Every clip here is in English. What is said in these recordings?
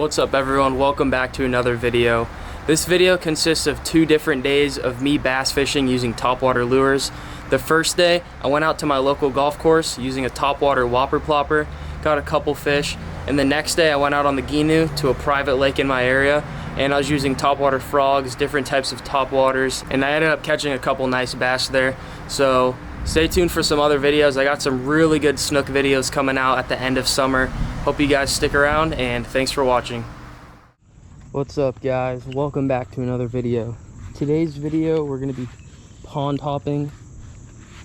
What's up everyone, welcome back to another video. This video consists of 2 different days of me bass fishing using topwater lures. The first day, I went out to my local golf course using a topwater wopperplopper, got a couple fish, and the next day I went out on the Gheenoe to a private lake in my area, and I was using topwater frogs, different types of topwaters, and I ended up catching a couple nice bass there. So stay tuned for some other videos. I got some really good snook videos coming out at the end of summer. Hope you guys stick around, and thanks for watching. What's up guys, welcome back to another video. Today's video we're going to be pond hopping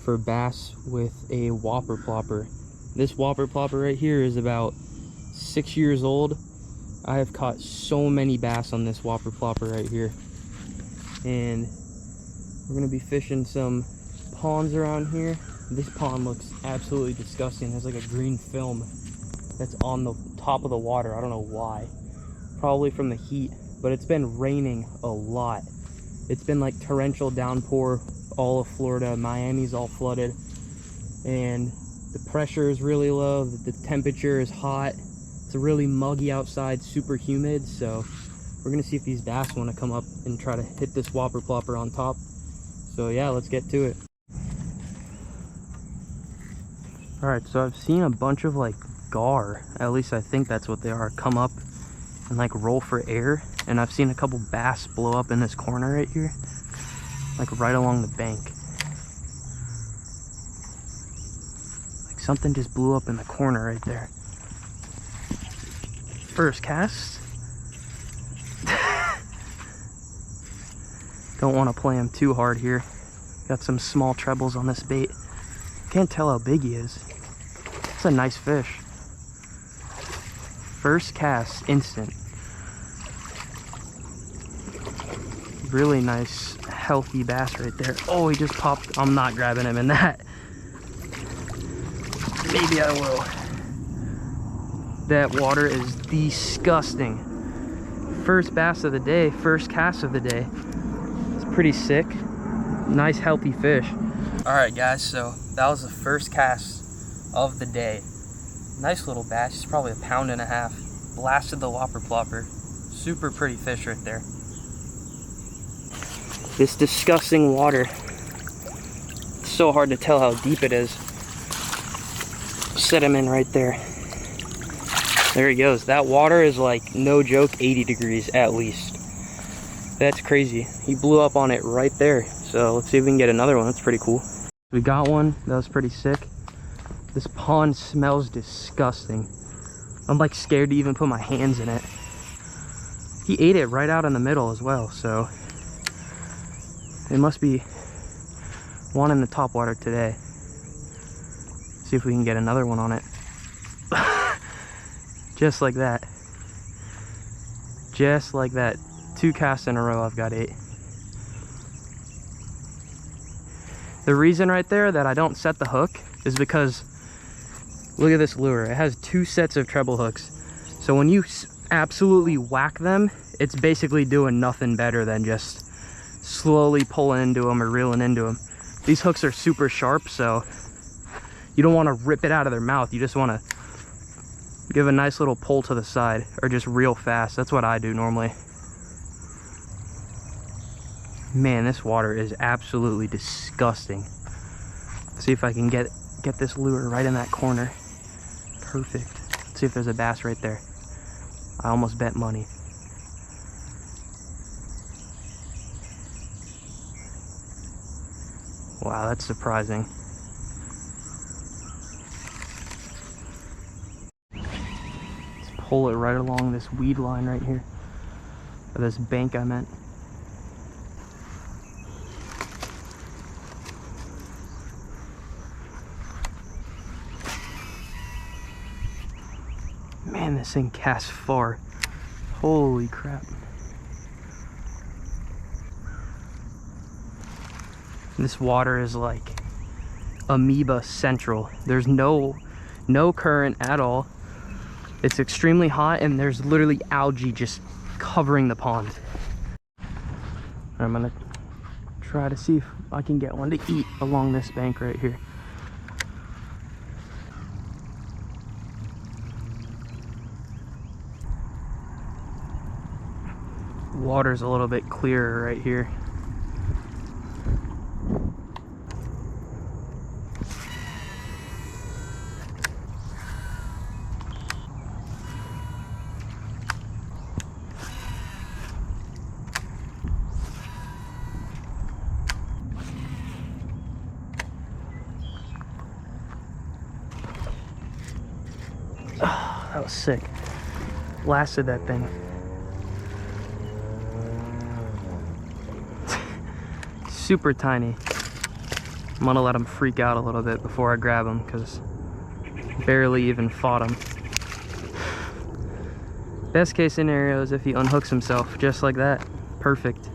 for bass with a wopperplopper. This wopperplopper right here is about 6 years old. I have caught so many bass on this wopperplopper right here, and we're going to be fishing some ponds around here. This pond looks absolutely disgusting. It has like a green film that's on the top of the water. I don't know why, probably from the heat, but it's been raining a lot. It's been like torrential downpour all of Florida. Miami's all flooded, and the pressure is really low, the temperature is hot, it's really muggy outside, super humid. So we're gonna see if these bass want to come up and try to hit this wopperplopper on top. So yeah, let's get to it. All right, so I've seen a bunch of like gar, at least I think that's what they are, come up and like roll for air, and I've seen a couple bass blow up in this corner right here, like right along the bank. Like something just blew up in the corner right there. First cast. Don't want to play him too hard here. Got some small trebles on this bait. Can't tell how big he is. It's a nice fish. First cast, instant. Really nice, healthy bass right there. Oh, he just popped. I'm not grabbing him in that. Maybe I will. That water is disgusting. First bass of the day, first cast of the day. It's pretty sick. Nice, healthy fish. All right, guys, so that was the first cast of the day. Nice little bass. He's probably 1.5 pounds. Blasted the wopperplopper. Super pretty fish right there. This disgusting water. It's so hard to tell how deep it is. Set him in right there. There he goes. That water is like, no joke, 80 degrees at least. That's crazy. He blew up on it right there. So let's see if we can get another one. That's pretty cool. We got one. That was pretty sick. This pond smells disgusting. I'm like scared to even put my hands in it. He ate it right out in the middle as well, so it must be one in the topwater today. See if we can get another one on it. Just like that. Just like that. 2 casts in a row, I've got 8. The reason right there that I don't set the hook is because look at this lure. It has 2 sets of treble hooks. So when you absolutely whack them, it's basically doing nothing better than just slowly pulling into them or reeling into them. These hooks are super sharp, so you don't want to rip it out of their mouth. You just want to give a nice little pull to the side, or just reel fast. That's what I do normally. Man, this water is absolutely disgusting. Let's see if I can get this lure right in that corner. Perfect. Let's see if there's a bass right there. I almost bet money. Wow, that's surprising. Let's pull it right along this weed line right here. Or this bank, I meant. Man, this thing casts far. Holy crap. This water is like amoeba central. There's no current at all. It's extremely hot, and there's literally algae just covering the pond. I'm gonna try to see if I can get one to eat along this bank right here. Water's a little bit clearer right here. Oh, that was sick. Blasted that thing. Super tiny. I'm gonna let him freak out a little bit before I grab him because barely even fought him. Best case scenario is if he unhooks himself just like that. Perfect.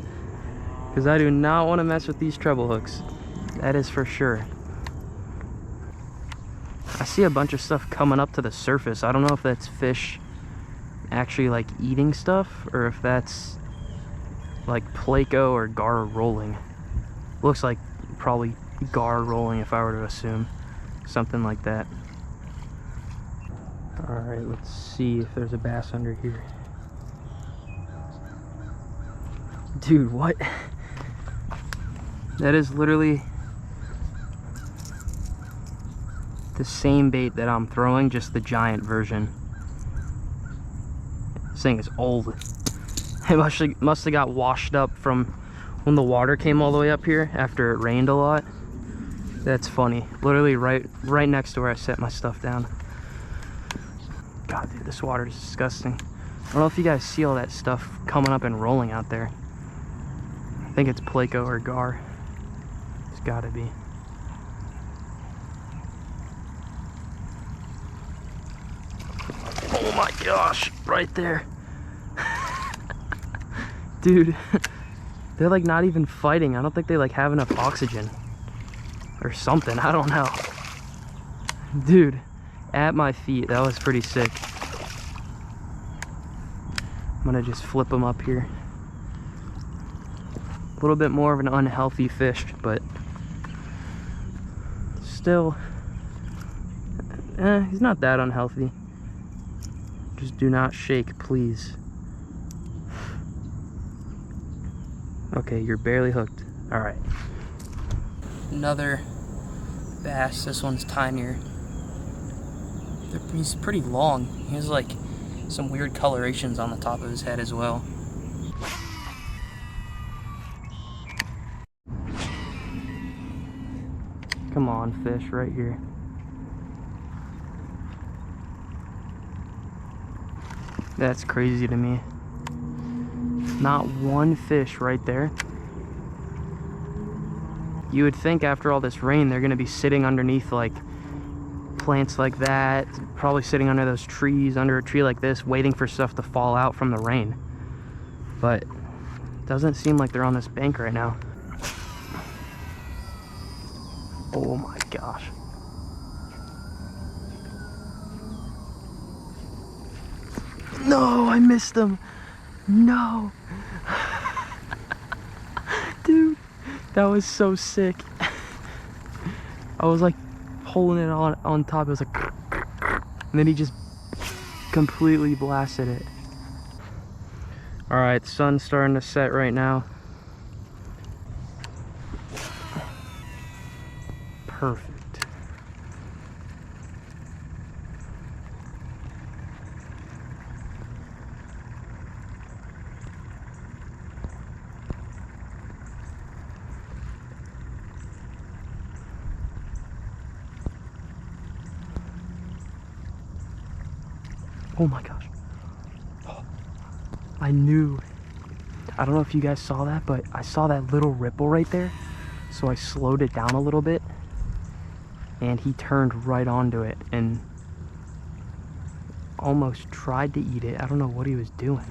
Because I do not want to mess with these treble hooks. That is for sure. I see a bunch of stuff coming up to the surface. I don't know if that's fish actually like eating stuff or if that's like Placo or gar rolling. Looks like probably gar rolling if I were to assume. Something like that. Alright, let's see if there's a bass under here. Dude, what? That is literally the same bait that I'm throwing, just the giant version. This thing is old. It must have got washed up from when the water came all the way up here after it rained a lot. That's funny. Literally right next to where I set my stuff down. God, dude, this water is disgusting. I don't know if you guys see all that stuff coming up and rolling out there. I think it's Placo or gar. It's gotta be. Oh my gosh, right there. Dude, they're like not even fighting. I don't think they like have enough oxygen or something. I don't know. Dude, at my feet, that was pretty sick. I'm gonna just flip them up here. A little bit more of an unhealthy fish, but still, he's not that unhealthy. Just do not shake, please. Okay, you're barely hooked. All right. Another bass. This one's tinier. He's pretty long. He has like some weird colorations on the top of his head as well. Come on, fish, right here. That's crazy to me. Not one fish right there. You would think after all this rain, they're gonna be sitting underneath like plants like that, probably sitting under those trees, under a tree like this, waiting for stuff to fall out from the rain. But it doesn't seem like they're on this bank right now. Oh my gosh. No, I missed him. No. Dude, that was so sick. I was like pulling it on top. It was like, and then he just completely blasted it. All right, sun's starting to set right now. Perfect. Oh my gosh. Oh, I knew. I don't know if you guys saw that, but I saw that little ripple right there. So I slowed it down a little bit. And he turned right onto it and almost tried to eat it. I don't know what he was doing.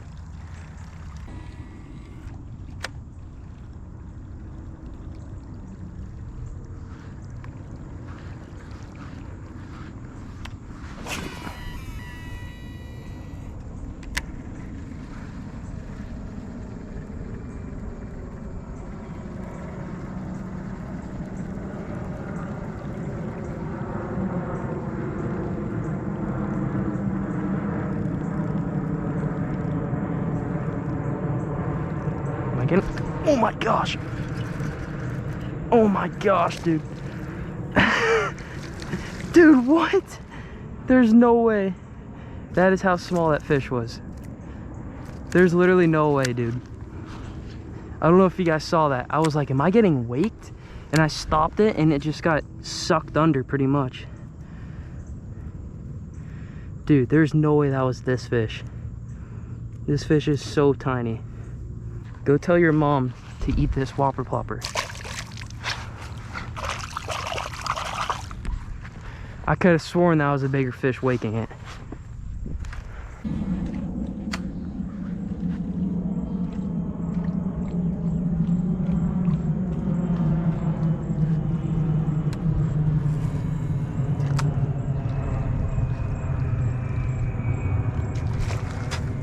Oh my gosh. Oh my gosh, dude. Dude, what? There's no way. That is how small that fish was. There's literally no way, dude. I don't know if you guys saw that. I was like, am I getting waked? And I stopped it and it just got sucked under pretty much. Dude, there's no way that was this fish. This fish is so tiny. Go tell your mom to eat this wopperplopper. I could have sworn that was a bigger fish waking it.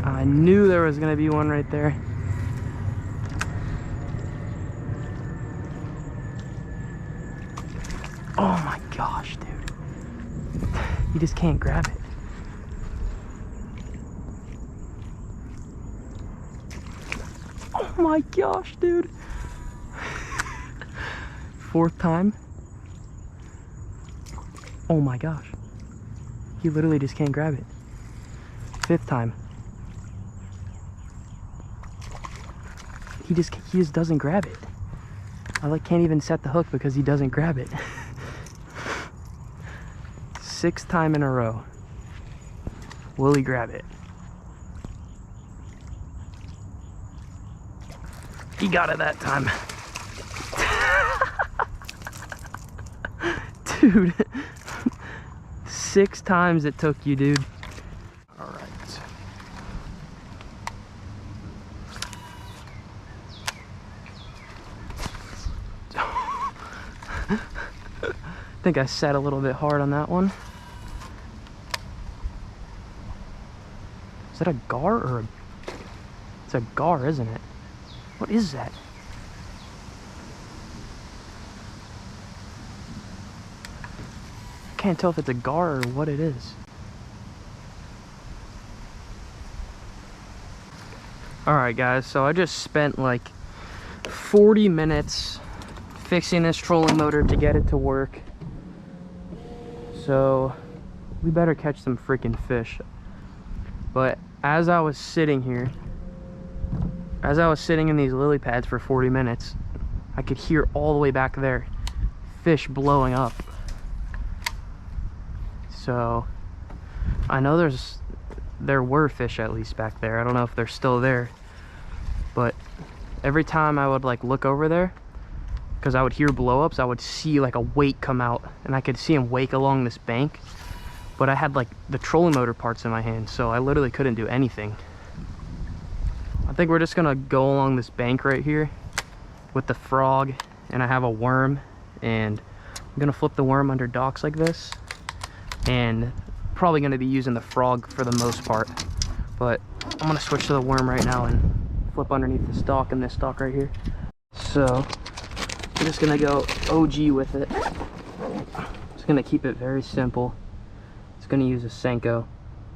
I knew there was gonna be one right there. Oh my gosh, dude. You just can't grab it. Oh my gosh, dude. Fourth time. Oh my gosh. You literally just can't grab it. Fifth time. He just doesn't grab it. I like can't even set the hook because he doesn't grab it. Sixth time in a row. Will he grab it? He got it that time. Dude. 6 times it took you, dude. All right. I think I set a little bit hard on that one. Is that a gar or a... It's a gar, isn't it? What is that? I can't tell if it's a gar or what it is. Alright guys, so I just spent like 40 minutes fixing this trolling motor to get it to work. So we better catch some freaking fish. But as I was sitting here, as I was sitting in these lily pads for 40 minutes, I could hear all the way back there fish blowing up. So I know there were fish at least back there. I don't know if they're still there, but every time I would like look over there, because I would hear blow-ups, I would see like a wake come out, and I could see him wake along this bank, but I had like the trolling motor parts in my hand, so I literally couldn't do anything. I think we're just gonna go along this bank right here with the frog, and I have a worm, and I'm gonna flip the worm under docks like this, and probably gonna be using the frog for the most part, but I'm gonna switch to the worm right now and flip underneath this dock and this dock right here. So I'm just gonna go OG with it. Just gonna keep it very simple. It's gonna use a Senko.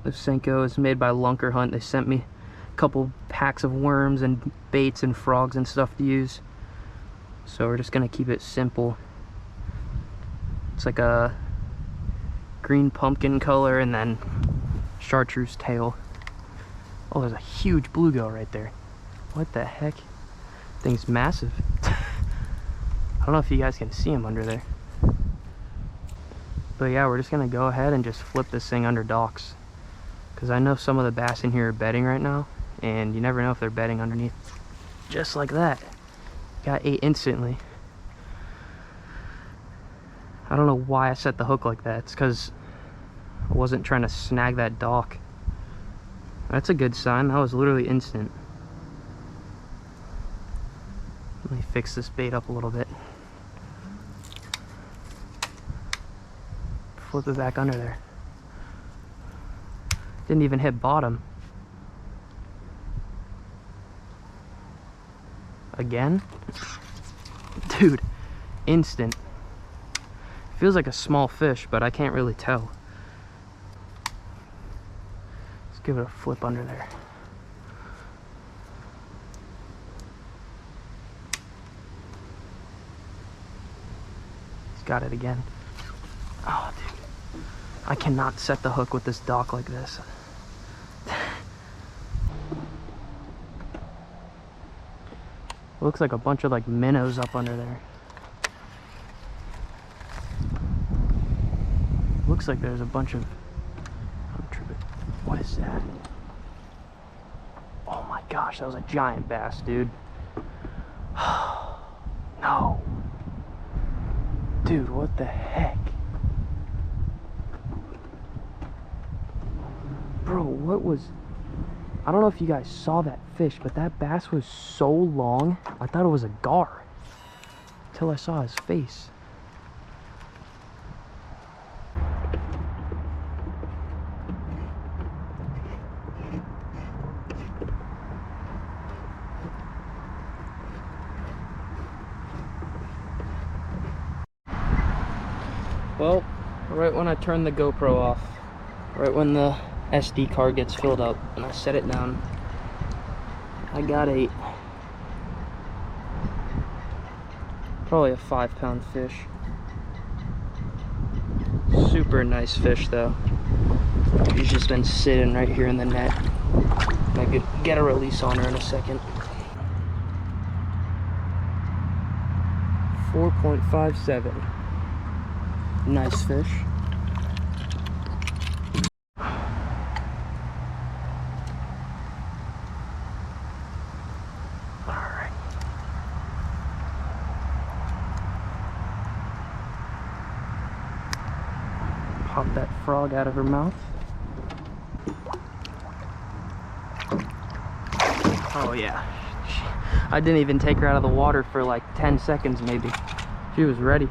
This Senko is made by Lunker Hunt. They sent me a couple packs of worms and baits and frogs and stuff to use. So we're just gonna keep it simple. It's like a green pumpkin color and then chartreuse tail. Oh, there's a huge bluegill right there. What the heck? Thing's massive. I don't know if you guys can see him under there. But yeah, we're just gonna go ahead and just flip this thing under docks, because I know some of the bass in here are bedding right now, and you never know if they're bedding underneath. Just like that. Got 8 instantly. I don't know why I set the hook like that. It's because I wasn't trying to snag that dock. That's a good sign. That was literally instant. Let me fix this bait up a little bit. Flip it back under there. Didn't even hit bottom. Again? Dude, instant. Feels like a small fish, but I can't really tell. Let's give it a flip under there. Got it again. Oh, dude. I cannot set the hook with this dock like this. Looks like a bunch of like minnows up under there. Looks like there's a bunch of... What is that? Oh my gosh, that was a giant bass, dude. No. Dude, what the heck? Bro, what was... I don't know if you guys saw that fish, but that bass was so long, I thought it was a gar. Until I saw his face. Well, right when I turn the GoPro off, right when the SD card gets filled up and I set it down, I got probably a 5-pound fish. Super nice fish though. He's just been sitting right here in the net. I could get a release on her in a second. 4.57. Nice fish. Alright. Pop that frog out of her mouth. Oh yeah. I didn't even take her out of the water for like 10 seconds maybe. She was ready.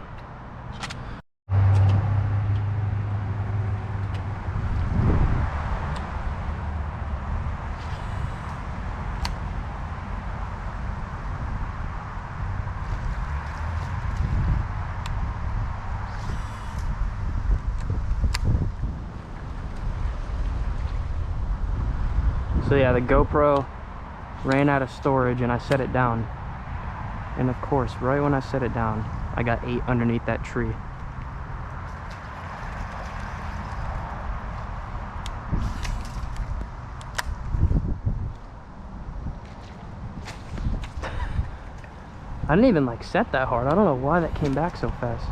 So yeah, the GoPro ran out of storage and I set it down. And of course, right when I set it down, I got 8 underneath that tree. I didn't even like set that hard. I don't know why that came back so fast.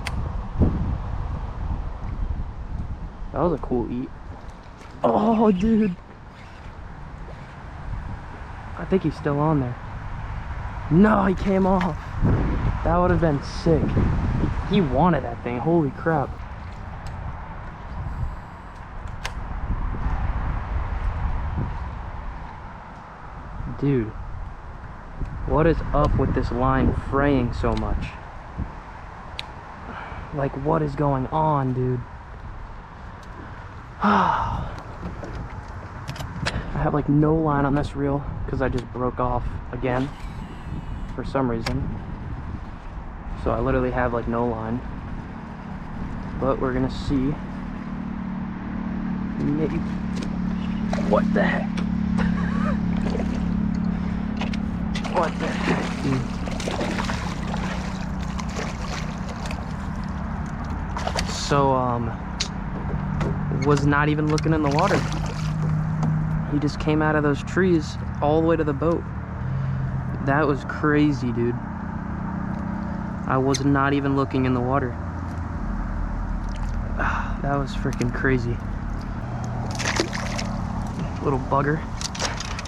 That was a cool eat. Oh, dude. I think he's still on there. No, he came off. That would have been sick. He wanted that thing. Holy crap. Dude, what is up with this line fraying so much? Like, what is going on, dude? I have like no line on this reel because I just broke off again for some reason. So I literally have like no line. But we're gonna see. Maybe. What the heck? What the heck, dude? So was not even looking in the water. He just came out of those trees all the way to the boat. That was crazy, dude. I was not even looking in the water. That was freaking crazy. Little bugger.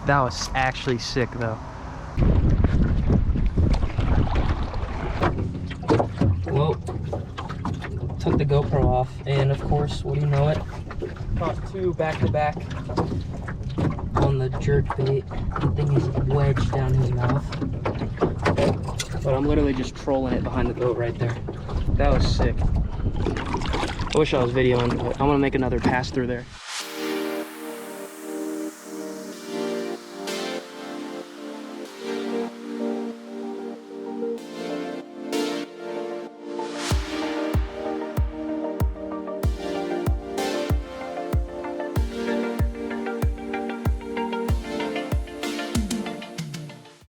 That was actually sick, though. Well, took the GoPro off, and of course, what do you know it? Caught 2 back-to-back on the jerk bait. The thing is wedged down his mouth. But I'm literally just trolling it behind the boat right there. That was sick. I wish I was videoing, but I'm gonna make another pass through there.